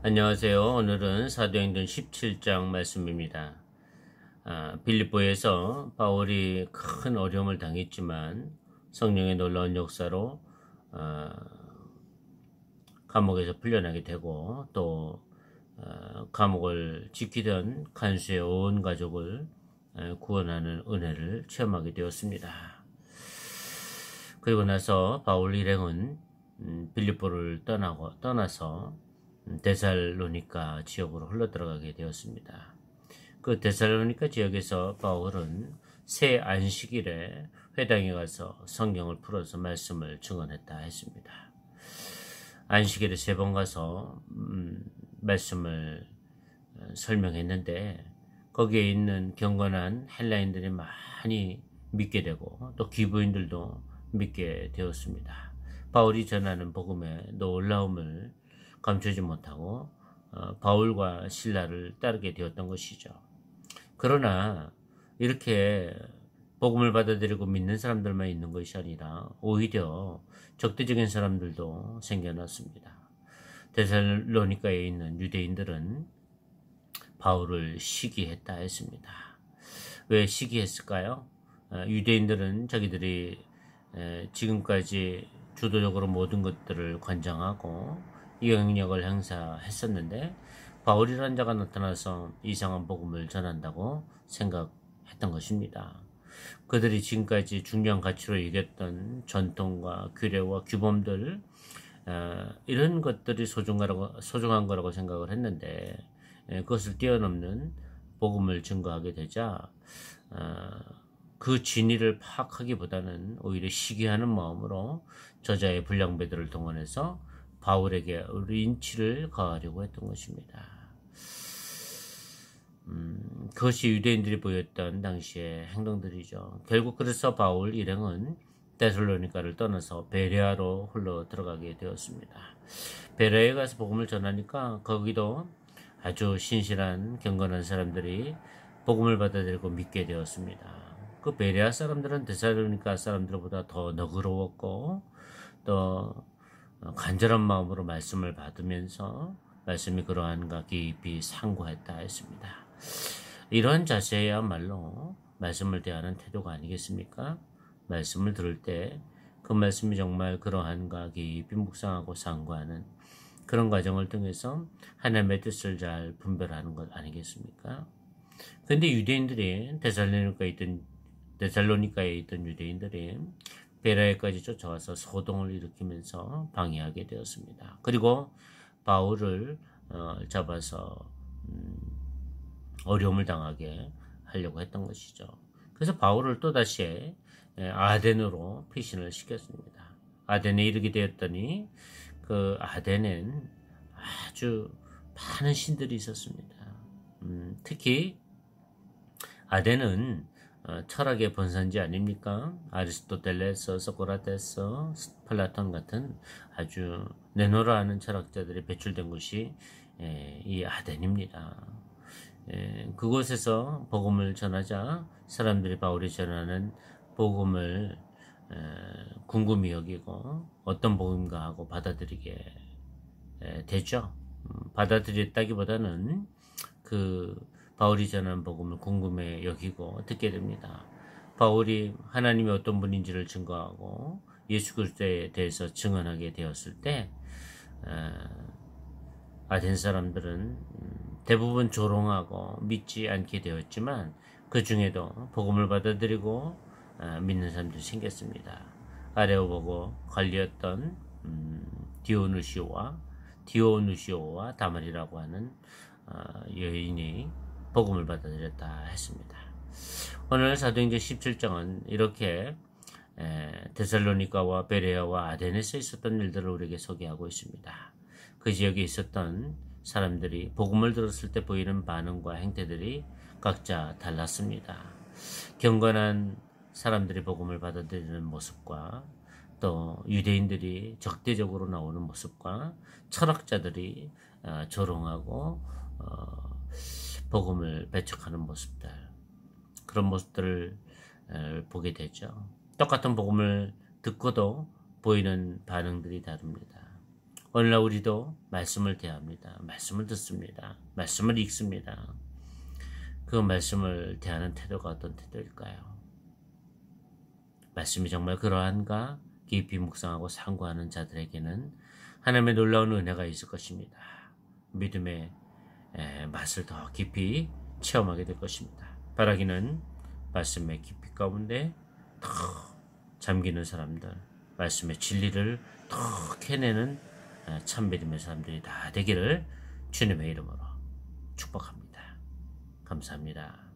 안녕하세요. 오늘은 사도행전 17장 말씀입니다. 빌립보에서 바울이 큰 어려움을 당했지만 성령의 놀라운 역사로 감옥에서 풀려나게 되고 또 감옥을 지키던 간수의 온 가족을 구원하는 은혜를 체험하게 되었습니다. 그리고 나서 바울 일행은 빌립보를 떠나서 데살로니가 지역으로 흘러들어가게 되었습니다. 그 데살로니가 지역에서 바울은 새 안식일에 회당에 가서 성경을 풀어서 말씀을 증언했다 했습니다. 안식일에 3번 가서 말씀을 설명했는데 거기에 있는 경건한 헬라인들이 많이 믿게 되고 또 기부인들도 믿게 되었습니다. 바울이 전하는 복음의 놀라움을 감추지 못하고 바울과 실라를 따르게 되었던 것이죠. 그러나 이렇게 복음을 받아들이고 믿는 사람들만 있는 것이 아니라 오히려 적대적인 사람들도 생겨났습니다. 데살로니가에 있는 유대인들은 바울을 시기했다 했습니다. 왜 시기했을까요? 유대인들은 자기들이 지금까지 주도적으로 모든 것들을 관장하고 영향력을 행사했었는데 바울이라는 자가 나타나서 이상한 복음을 전한다고 생각했던 것입니다. 그들이 지금까지 중요한 가치로 여겼던 전통과 규례와 규범들 이런 것들이 소중한 거라고 생각을 했는데 그것을 뛰어넘는 복음을 증거하게 되자 그 진리를 파악하기보다는 오히려 시기하는 마음으로 저자의 불량배들을 동원해서 바울에게 린치를 가하려고 했던 것입니다. 그것이 유대인들이 보였던 당시의 행동들이죠. 결국 그래서 바울 일행은 데살로니가를 떠나서 베레아로 흘러 들어가게 되었습니다. 베레아에 가서 복음을 전하니까 거기도 아주 신실한 경건한 사람들이 복음을 받아들이고 믿게 되었습니다. 그 베레아 사람들은 데살로니가 사람들보다 더 너그러웠고 또 간절한 마음으로 말씀을 받으면서 말씀이 그러한가 깊이 상고했다 했습니다. 이러한 자세야말로 말씀을 대하는 태도가 아니겠습니까? 말씀을 들을 때 그 말씀이 정말 그러한가 깊이 묵상하고 상고하는 그런 과정을 통해서 하나님의 뜻을 잘 분별하는 것 아니겠습니까? 그런데 유대인들이 데살로니가에 있던 유대인들이 베레아까지 쫓아와서 소동을 일으키면서 방해하게 되었습니다. 그리고 바울을 잡아서 어려움을 당하게 하려고 했던 것이죠. 그래서 바울을 또다시 아덴으로 피신을 시켰습니다. 아덴에 이르게 되었더니 그 아덴엔 아주 많은 신들이 있었습니다. 특히 아덴은 철학의 본산지 아닙니까? 아리스토텔레스, 소크라테스, 플라톤 같은 아주 내노라 하는 철학자들이 배출된 곳이 이 아덴입니다. 그곳에서 복음을 전하자 사람들이 바울이 전하는 복음을 궁금히 여기고 어떤 복음인가 하고 받아들이게 되죠. 받아들였다기보다는 그 바울이 전한 복음을 궁금해 여기고 듣게 됩니다. 바울이 하나님이 어떤 분인지를 증거하고 예수 그리스도에 대해서 증언하게 되었을 때 아덴 사람들은 대부분 조롱하고 믿지 않게 되었지만 그 중에도 복음을 받아들이고 믿는 사람들이 생겼습니다. 아레오보고 관리였던 디오누시오와 다말이라고 하는 여인이 복음을 받아들였다 했습니다. 오늘 사도행전 17장은 이렇게 데살로니가와 베레아와 아덴에서 있었던 일들을 우리에게 소개하고 있습니다. 그 지역에 있었던 사람들이 복음을 들었을 때 보이는 반응과 행태들이 각자 달랐습니다. 경건한 사람들이 복음을 받아들이는 모습과 또 유대인들이 적대적으로 나오는 모습과 철학자들이 조롱하고 복음을 배척하는 모습들, 그런 모습들을 보게 되죠. 똑같은 복음을 듣고도 보이는 반응들이 다릅니다. 오늘날 우리도 말씀을 대합니다. 말씀을 듣습니다. 말씀을 읽습니다. 그 말씀을 대하는 태도가 어떤 태도일까요? 말씀이 정말 그러한가? 깊이 묵상하고 상고하는 자들에게는 하나님의 놀라운 은혜가 있을 것입니다. 믿음의 맛을 더 깊이 체험하게 될 것입니다. 바라기는 말씀의 깊이 가운데 더 잠기는 사람들, 말씀의 진리를 더 캐내는 참 믿음의 사람들이 다 되기를 주님의 이름으로 축복합니다. 감사합니다.